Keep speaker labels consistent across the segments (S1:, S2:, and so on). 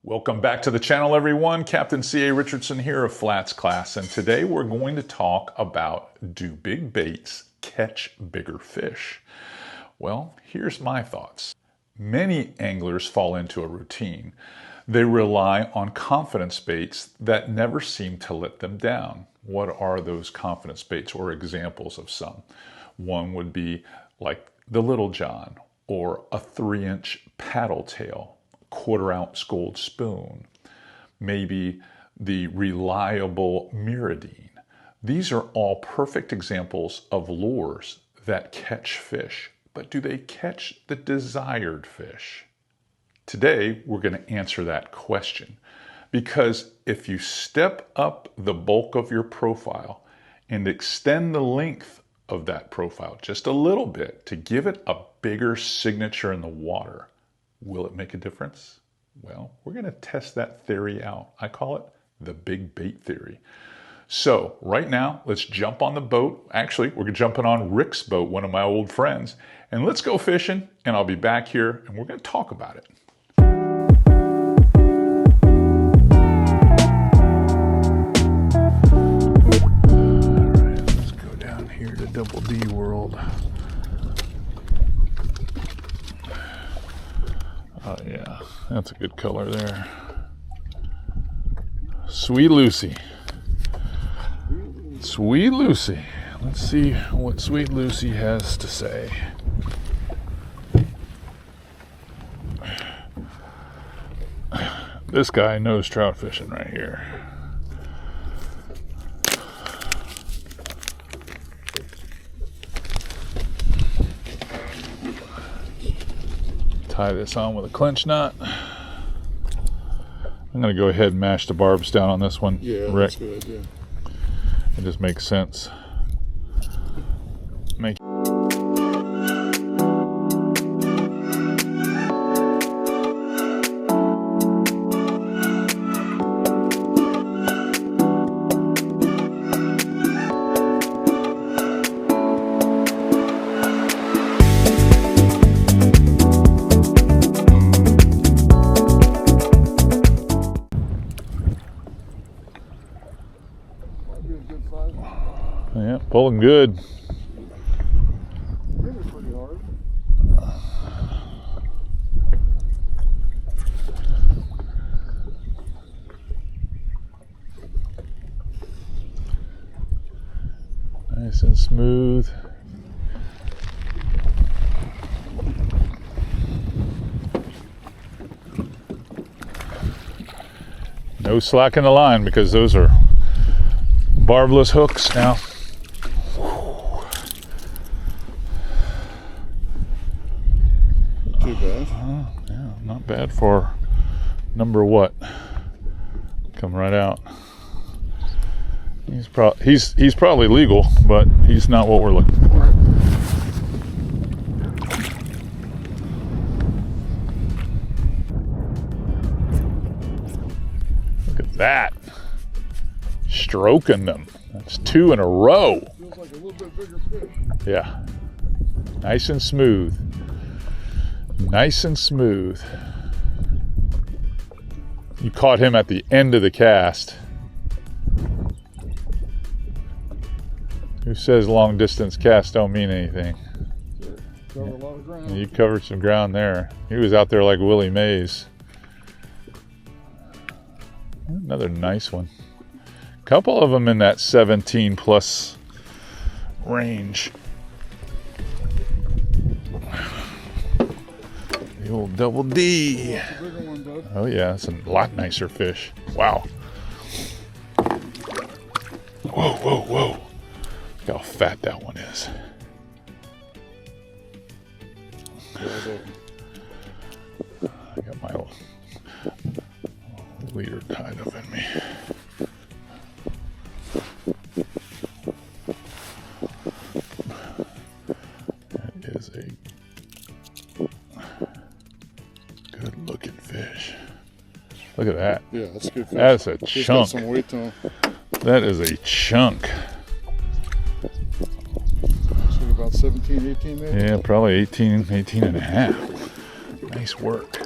S1: Welcome back to the channel, everyone. Captain C.A. Richardson here of FlatsClass, and today we're going to talk about, do big baits catch bigger fish? Well, here's my thoughts. Many anglers fall into a routine. They rely on confidence baits that never seem to let them down. What are those confidence baits, or examples of some? One would be like the Little John, or a 3-inch paddle tail, quarter-ounce gold spoon, maybe the reliable Mirrolure. These are all perfect examples of lures that catch fish, but do they catch the desired fish? Today, we're going to answer that question, because if you step up the bulk of your profile and extend the length of that profile just a little bit to give it a bigger signature in the water, will it make a difference? Well, we're going to test that theory out. I call it the big bait theory. So right now, let's jump on the boat. Actually, we're jumping on Rick's boat, one of my old friends, and let's go fishing, and I'll be back here and we're going to talk about it. All right, let's go down here to Double D World. Oh yeah, that's a good color there. Sweet Lucy. Sweet Lucy. Let's see what Sweet Lucy has to say. This guy knows trout fishing right here. Tie this on with a clinch knot. I'm going to go ahead and mash the barbs down on this one,
S2: yeah,
S1: Rick.
S2: That's a good idea.
S1: It just makes sense. Yeah, pulling good.
S2: Pretty hard.
S1: Nice and smooth. No slack in the line, because those are barbless hooks now.
S2: Too bad.
S1: Yeah, not bad for number what? Come right out. He's probably legal, but he's not what we're looking for. Look at that. Stroking them. That's 2 in a row.
S2: Feels like a little bit bigger fish.
S1: Yeah. Nice and smooth. Nice and smooth. You caught him at the end of the cast. Who says long distance casts don't mean anything?
S2: Cover a lot of ground.
S1: You covered some ground there. He was out there like Willie Mays. Another nice one. Couple of them in that 17 plus range. The old Double D.
S2: That's a bigger one, bud.
S1: Oh yeah, it's a lot nicer fish. Wow. Whoa, whoa, whoa. Look how fat that one is. I got my leader tied up in me. That is a good looking fish. Look at that.
S2: Yeah, that's a good fish.
S1: That's a
S2: He's
S1: chunk.
S2: got some weight to him.
S1: That is a chunk.
S2: So about 17, 18 maybe?
S1: Yeah, probably 18 and a half. Nice work.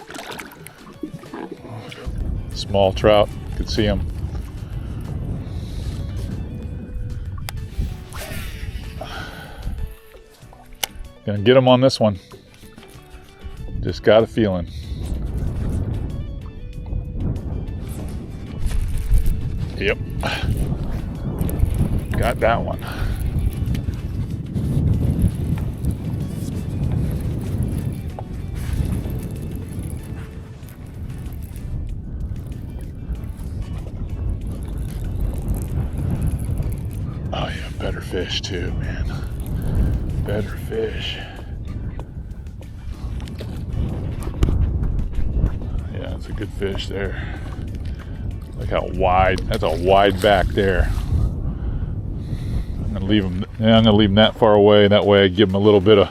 S1: Small trout, you can see them. Gonna get them on this one. Just got a feeling. Yep. Got that one. Oh yeah, better fish too, man. Better fish. Yeah, it's a good fish there. Look how wide, that's a wide back there. I'm gonna leave him, yeah, I'm gonna leave him that far away. That way I give him a little bit of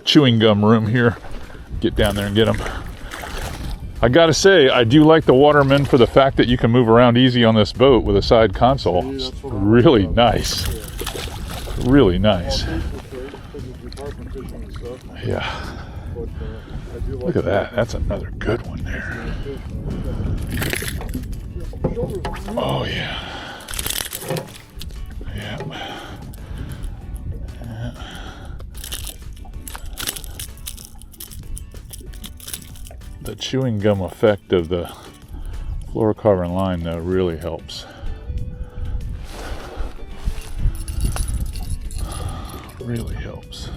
S1: chewing gum room here. Get down there and get him. I gotta say, I do like the Waterman for the fact that you can move around easy on this boat with a side console.
S2: Yeah,
S1: it's really nice.
S2: Yeah.
S1: Really nice. Yeah. Look at that. That's another good one there. Oh yeah. Yeah. The chewing gum effect of the fluorocarbon line though really helps. Really helps.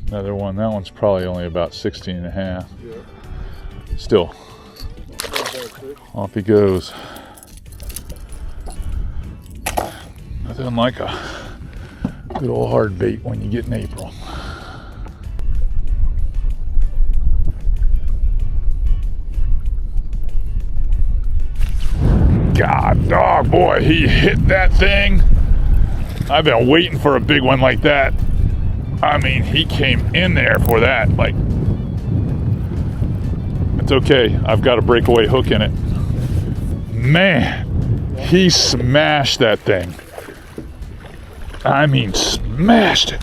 S1: Another one. That one's probably only about 16 and a half.
S2: Yeah.
S1: Still. Off he goes. Nothing like a good old hard bait when you get in April. God dog, boy, he hit that thing. I've been waiting for a big one like that. I mean, he came in there for that. Like, it's okay. I've got a breakaway hook in it. Man, he smashed that thing. I mean, smashed it.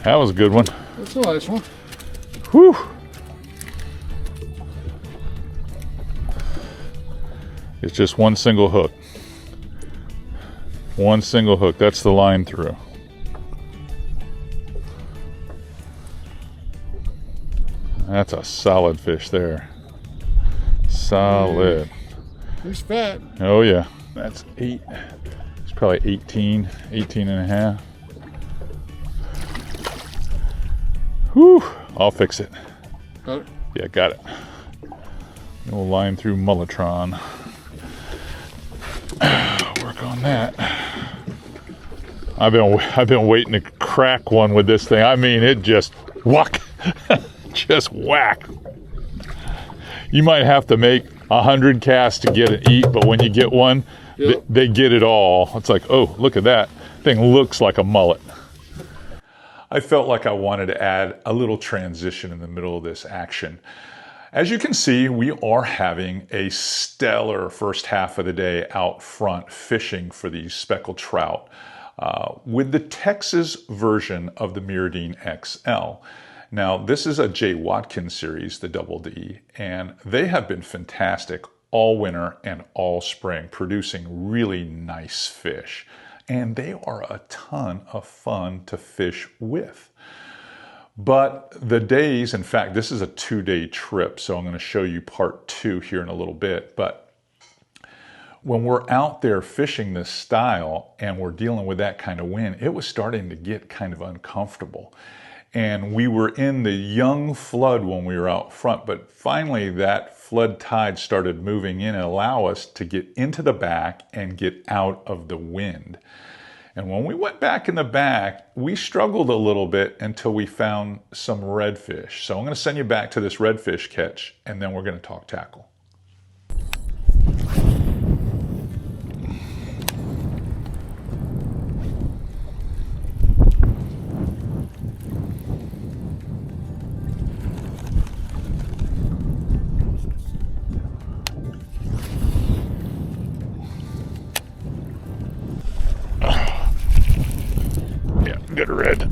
S1: That was a good one.
S2: That's a nice one.
S1: Whew. It's just one single hook. One single hook. That's the line through. That's a solid fish there. Solid.
S2: He's fat.
S1: Oh yeah. That's 8. It's probably 18 and a half. Whew. I'll fix it.
S2: Got it?
S1: Yeah, got it. We'll line through Mullotron. Work on that. I've been waiting to crack one with this thing. I mean, it just whack, just whack. You might have to make 100 casts to get it eat, but when you get one, yep, they get it all. It's like, oh, look at that thing. Looks like a mullet. I felt like I wanted to add a little transition in the middle of this action. As you can see, we are having a stellar first half of the day out front fishing for these speckled trout with the Texas version of the Mirrolure XL. Now, this is a J. Watkins series, the Double D, and they have been fantastic all winter and all spring, producing really nice fish. And they are a ton of fun to fish with. But the days, in fact, this is a 2-day trip, so I'm going to show you part 2 here in a little bit. But when we're out there fishing this style and we're dealing with that kind of wind, it was starting to get kind of uncomfortable. And we were in the young flood when we were out front, but finally that flood tide started moving in and allow us to get into the back and get out of the wind. And when we went back in the back, we struggled a little bit until we found some redfish. So I'm going to send you back to this redfish catch, and then we're going to talk tackle. at red.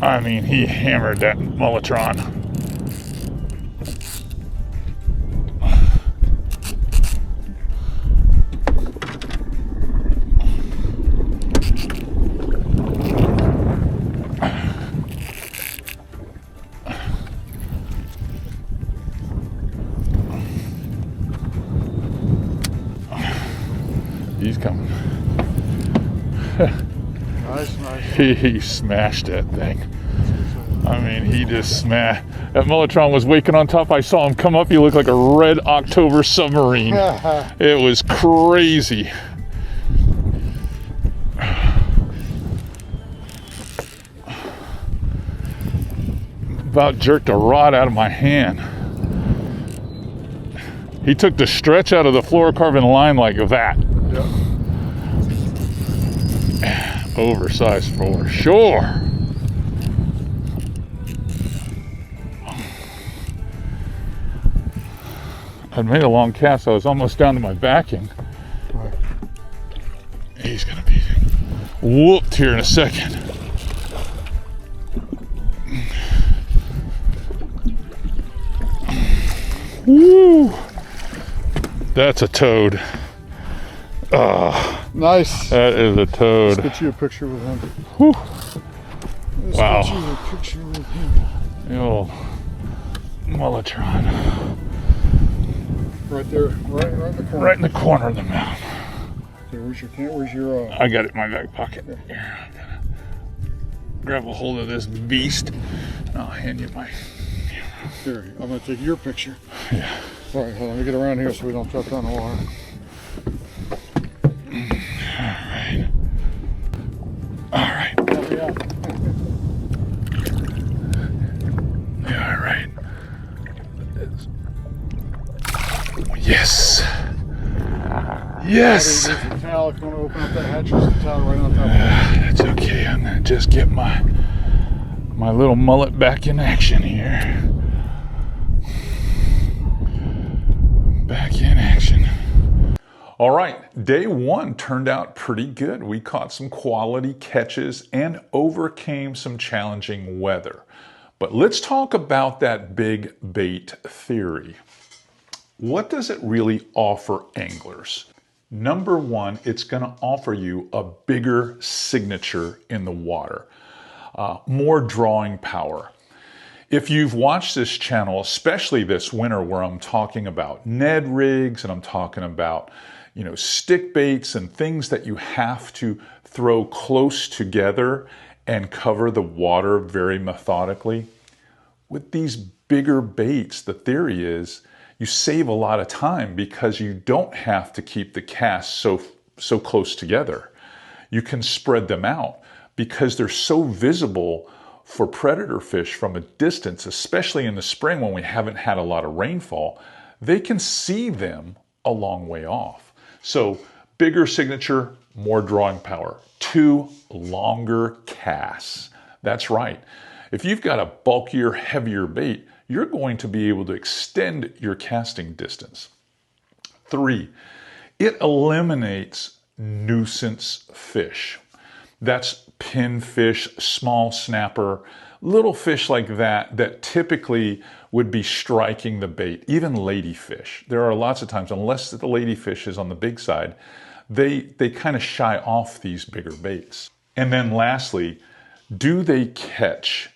S1: I mean, he hammered that Mulletron. He's coming.
S2: Nice.
S1: He smashed that thing. I mean, he just smashed. That Mulletron was waking on top. I saw him come up. He looked like a red October submarine. It was crazy. About jerked a rod out of my hand. He took the stretch out of the fluorocarbon line like that.
S2: Yep.
S1: Oversized for sure. I'd made a long cast, so I was almost down to my backing.
S2: Right.
S1: He's gonna be whooped here in a second. Woo! That's a toad.
S2: Nice.
S1: That is a toad.
S2: Let's get you a picture with him.
S1: Whew.
S2: Let's
S1: Wow.
S2: get you a picture with him.
S1: The old Mulletron.
S2: Right there, right in the corner.
S1: Right in the corner of the mouth.
S2: Okay, where's your
S1: I got it in my back pocket. Here, I'm gonna grab a hold of this beast. And I'll hand you my.
S2: Here, I'm gonna take your picture.
S1: Yeah.
S2: All right, hold on, let me get around here so we don't touch on the water.
S1: All right.
S2: Yeah.
S1: All right. Yes. Yes.
S2: There's a towel. If you want to open up that hatch, there's a towel right on top of it.
S1: That's okay. I'm gonna just get my little mullet back in action here. Back in action. All right, day one turned out pretty good. We caught some quality catches and overcame some challenging weather. But let's talk about that big bait theory. What does it really offer anglers? Number one, it's gonna offer you a bigger signature in the water, more drawing power. If you've watched this channel, especially this winter where I'm talking about Ned rigs and I'm talking about stick baits and things that you have to throw close together and cover the water very methodically. With these bigger baits, the theory is you save a lot of time because you don't have to keep the casts so close together. You can spread them out because they're so visible for predator fish from a distance, especially in the spring when we haven't had a lot of rainfall. They can see them a long way off. So bigger signature, more drawing power. 2 longer casts. That's right. If you've got a bulkier, heavier bait, you're going to be able to extend your casting distance. 3, it eliminates nuisance fish. That's pinfish, small snapper, little fish like that typically would be striking the bait, even ladyfish. There are lots of times, unless the ladyfish is on the big side, they kind of shy off these bigger baits. And then lastly, do they catch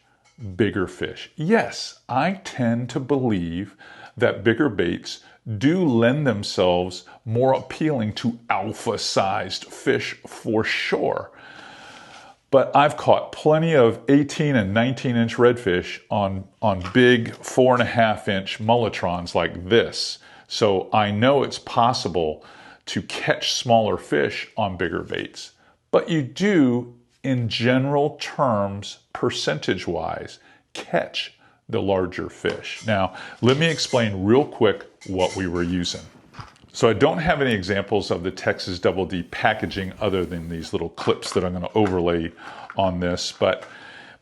S1: bigger fish? Yes, I tend to believe that bigger baits do lend themselves more appealing to alpha-sized fish for sure. But I've caught plenty of 18 and 19-inch redfish on big 4.5-inch mulletrons like this. So I know it's possible to catch smaller fish on bigger baits. But you do, in general terms, percentage-wise, catch the larger fish. Now, let me explain real quick what we were using. So I don't have any examples of the Texas Double D packaging other than these little clips that I'm going to overlay on this, but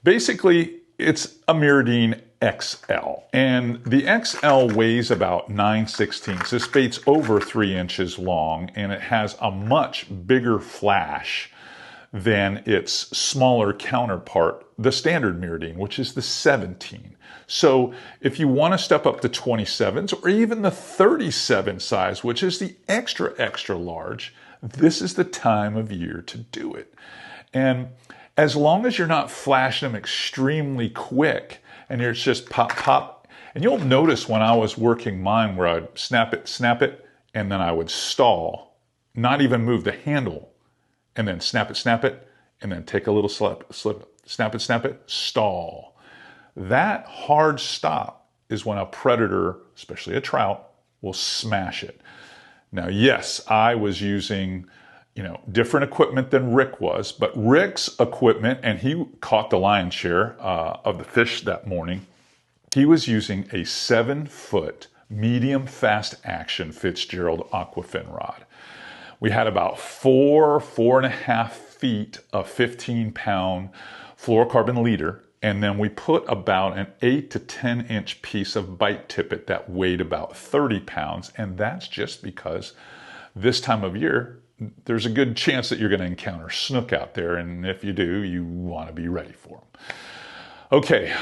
S1: basically it's a Mirrodine XL. And the XL weighs about 9/16. This bait's over 3 inches long, and it has a much bigger flash than its smaller counterpart, the standard Mirrodine, which is the 17. So if you want to step up to 27s or even the 37 size, which is the extra large, this is the time of year to do it. And as long as you're not flashing them extremely quick and it's just pop, pop, and you'll notice when I was working mine where I'd snap it, and then I would stall, not even move the handle, and then snap it, and then take a little slip, snap it, stall. That hard stop is when a predator, especially a trout, will smash it. Now, yes, I was using, different equipment than Rick was, but Rick's equipment, and he caught the lion's share of the fish that morning, he was using a 7-foot medium fast action Fitzgerald Aquafin rod. We had about 4.5 feet of 15-pound fluorocarbon leader, and then we put about an 8 to 10 inch piece of bite tippet that weighed about 30 pounds, and that's just because this time of year, there's a good chance that you're going to encounter snook out there, and if you do, you want to be ready for them. Okay,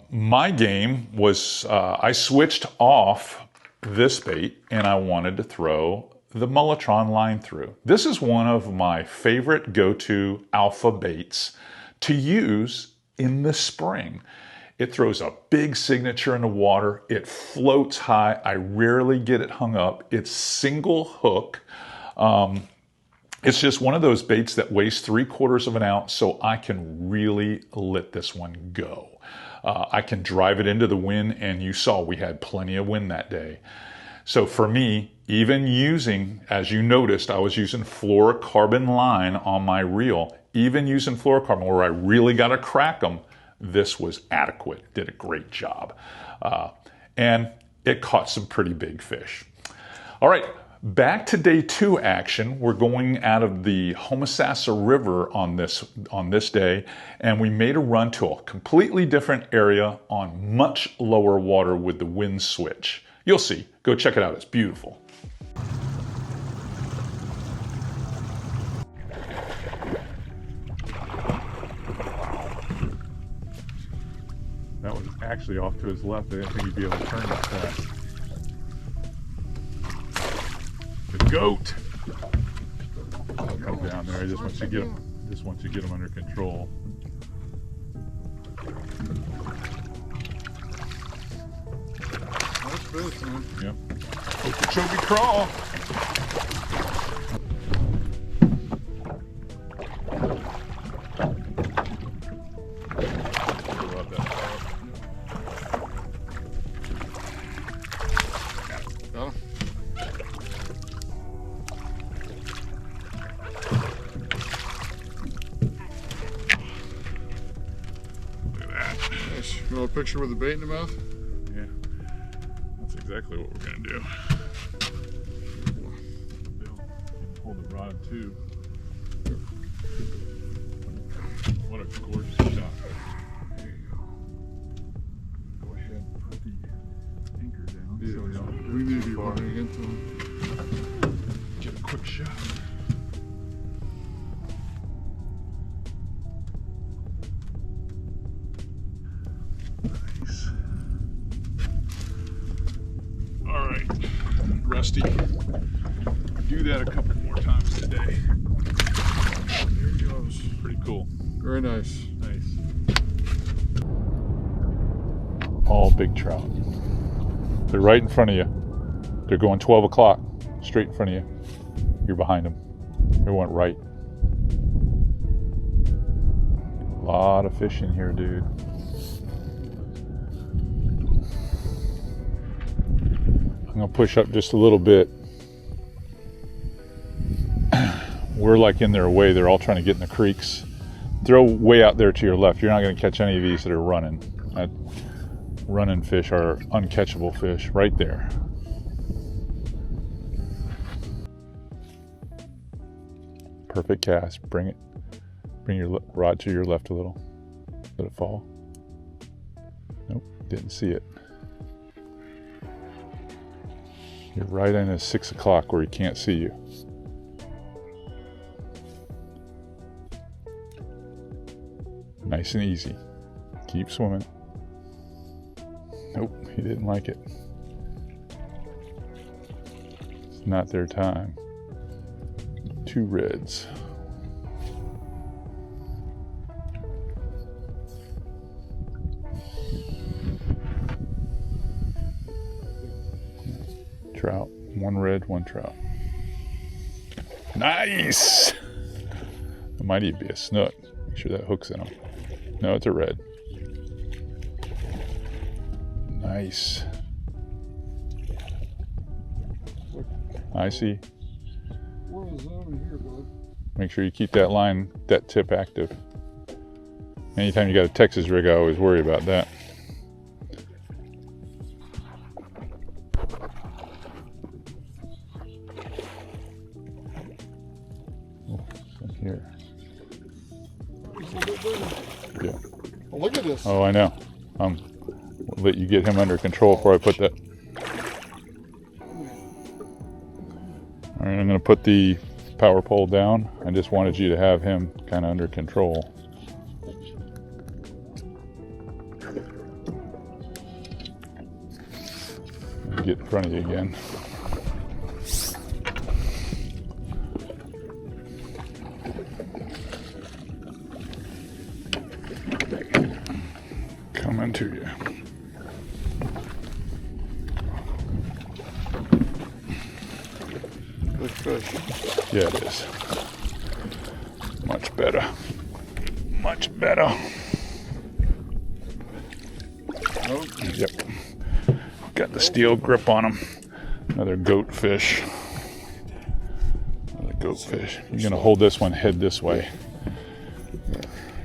S1: my game was I switched off this bait, and I wanted to throw the Mullitron line through. This is one of my favorite go-to alpha baits to use in the spring. It throws a big signature in the water. It floats high. I rarely get it hung up. It's single hook. It's just one of those baits that weighs 3/4 of an ounce, so I can really let this one go. I can drive it into the wind, and you saw we had plenty of wind that day. So for me, even using, as you noticed, I was using fluorocarbon line on my reel, even using fluorocarbon where I really got to crack them, this was adequate. Did a great job. And it caught some pretty big fish. All right, back to day 2 action. We're going out of the Homosassa River on this day, and we made a run to a completely different area on much lower water with the wind switch. You'll see. Go check it out. It's beautiful. That was actually off to his left. I didn't think he'd be able to turn that fast. The goat. Come down there. I just want you to get him. Just want you to get him under control.
S2: Nice fish, man.
S1: Yep. Okeechobee crawl.
S2: You want a picture with the bait in the mouth?
S1: Yeah, that's exactly what we're gonna do. Hold the rod too. What a gorgeous shot.
S2: There you go.
S1: Go ahead and put the anchor down.
S2: Yeah,
S1: So we don't
S2: we need to be running into him.
S1: get a quick shot. Nice. All right, Rusty. Do that a couple more times today.
S2: There he goes.
S1: Pretty cool.
S2: Very nice.
S1: Nice. All big trout. They're right in front of you. They're going 12 o'clock, straight in front of you. You're behind them. They went right. A lot of fish in here, dude. I'm gonna push up just a little bit. We're like in their way. They're all trying to get in the creeks. Throw way out there to your left. You're not gonna catch any of these that are running. Running fish are uncatchable fish right there. Perfect cast. Bring it. Bring your rod to your left a little. Let it fall. Nope, didn't see it. You're right in at 6 o'clock where he can't see you. Nice and easy. Keep swimming. Nope, he didn't like it. It's not their time. 2 reds. Trout. 1 red, 1 trout. Nice! It might even be a snook. Make sure that hook's in him. No, it's a red. Nice. I see.
S2: What is over here, bud?
S1: Make sure you keep that line, that tip active. Anytime you got a Texas rig, I always worry about that. Oh, some here. Yeah.
S2: Oh, look at this.
S1: Oh, I know. I'll let you get him under control before I put that. All right, I'm going to put the power pole down. I just wanted you to have him kind of under control. Get in front of you again. Coming to you.
S2: Good fish.
S1: Yeah, it is. Much better. Much better.
S2: Nope.
S1: Yep. Got the steel grip on him. Another goat fish. Another goat fish. You're going to hold this one head this way.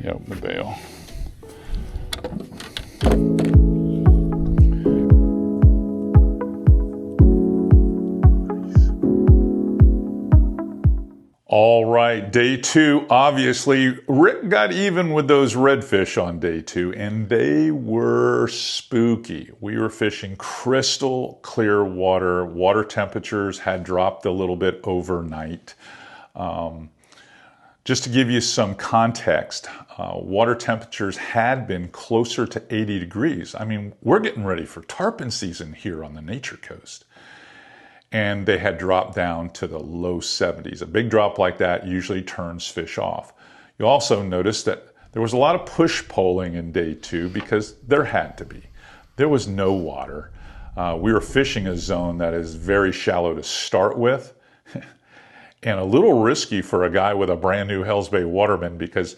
S1: Yep, the bail. All right, day 2, obviously, Rick got even with those redfish on day 2, and they were spooky. We were fishing crystal clear water. Water temperatures had dropped a little bit overnight. Just to give you some context, water temperatures had been closer to 80 degrees. I mean, we're getting ready for tarpon season here on the Nature Coast. And they had dropped down to the low 70s. A big drop like that usually turns fish off. You also notice that there was a lot of push poling in day 2 because there had to be. There was no water. We were fishing a zone that is very shallow to start with and a little risky for a guy with a brand new Hells Bay Waterman because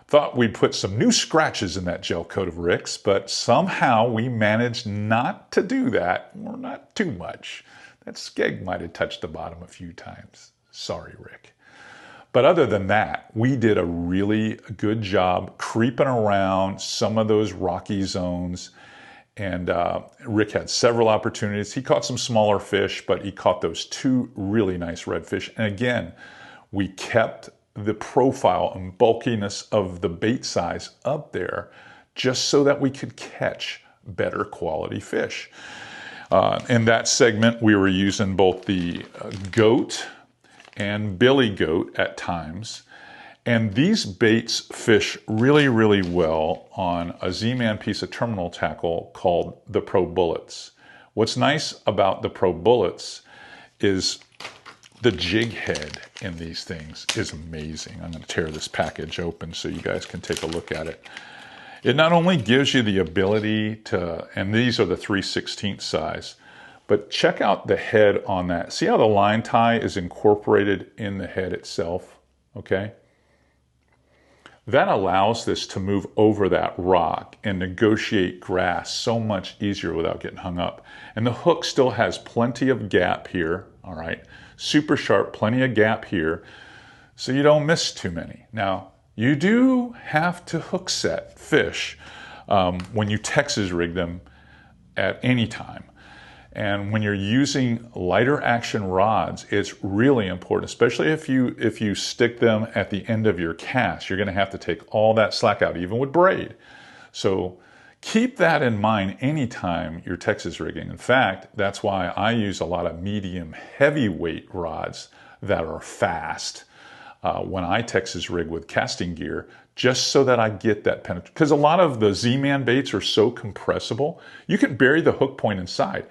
S1: thought we'd put some new scratches in that gel coat of Rick's, but somehow we managed not to do that, or not too much. That skeg might have touched the bottom a few times. Sorry, Rick. But other than that, we did a really good job creeping around some of those rocky zones. And Rick had several opportunities. He caught some smaller fish, but he caught those 2 really nice redfish. And again, we kept the profile and bulkiness of the bait size up there just so that we could catch better quality fish. In that segment, we were using both the goat and billy goat at times. And these baits fish really, really well on a Z-Man piece of terminal tackle called the Pro Bullets. What's nice about the Pro Bullets is the jig head in these things is amazing. I'm going to tear this package open so you guys can take a look at it. It not only gives you the ability to, and these are the 3/16 size, but check out the head on that. See how the line tie is incorporated in the head itself, okay? That allows this to move over that rock and negotiate grass so much easier without getting hung up. And the hook still has plenty of gap here, all right? Super sharp, plenty of gap here, so you don't miss too many. Now, you do have to hook set fish when you Texas rig them at any time. And when you're using lighter action rods, it's really important, especially if you stick them at the end of your cast. You're going to have to take all that slack out, even with braid. So Keep that in mind anytime you're Texas rigging. In fact, that's why I use a lot of medium heavyweight rods that are fast when I Texas rig with casting gear, just so that I get that penetration. Because a lot of the Z-Man baits are so compressible, you can bury the hook point inside.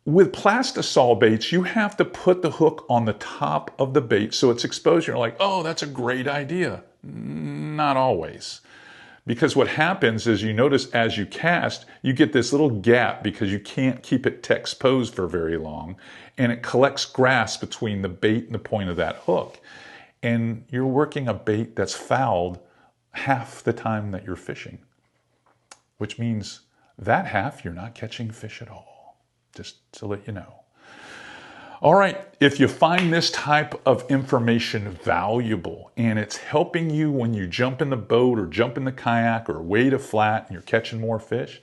S1: With plastisol baits, you have to put the hook on the top of the bait so it's exposed. You're like, oh, that's a great idea. Not always. Because what happens is, you notice as you cast, you get this little gap because you can't keep it exposed for very long, and it collects grass between the bait and the point of that hook. And you're working a bait that's fouled half the time that you're fishing, which means that half you're not catching fish at all, just to let you know. All right, if you find this type of information valuable and it's helping you when you jump in the boat or jump in the kayak or wade a flat and you're catching more fish,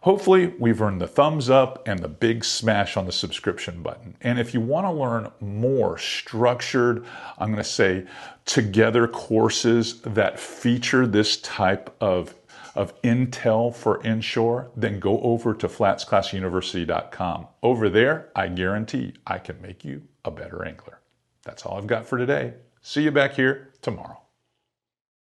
S1: hopefully we've earned the thumbs up and the big smash on the subscription button. And if you want to learn more structured, I'm going to say together courses that feature this type of intel for inshore, then go over to FlatsClassUniversity.com. Over there, I guarantee I can make you a better angler. That's all I've got for today. See you back here tomorrow.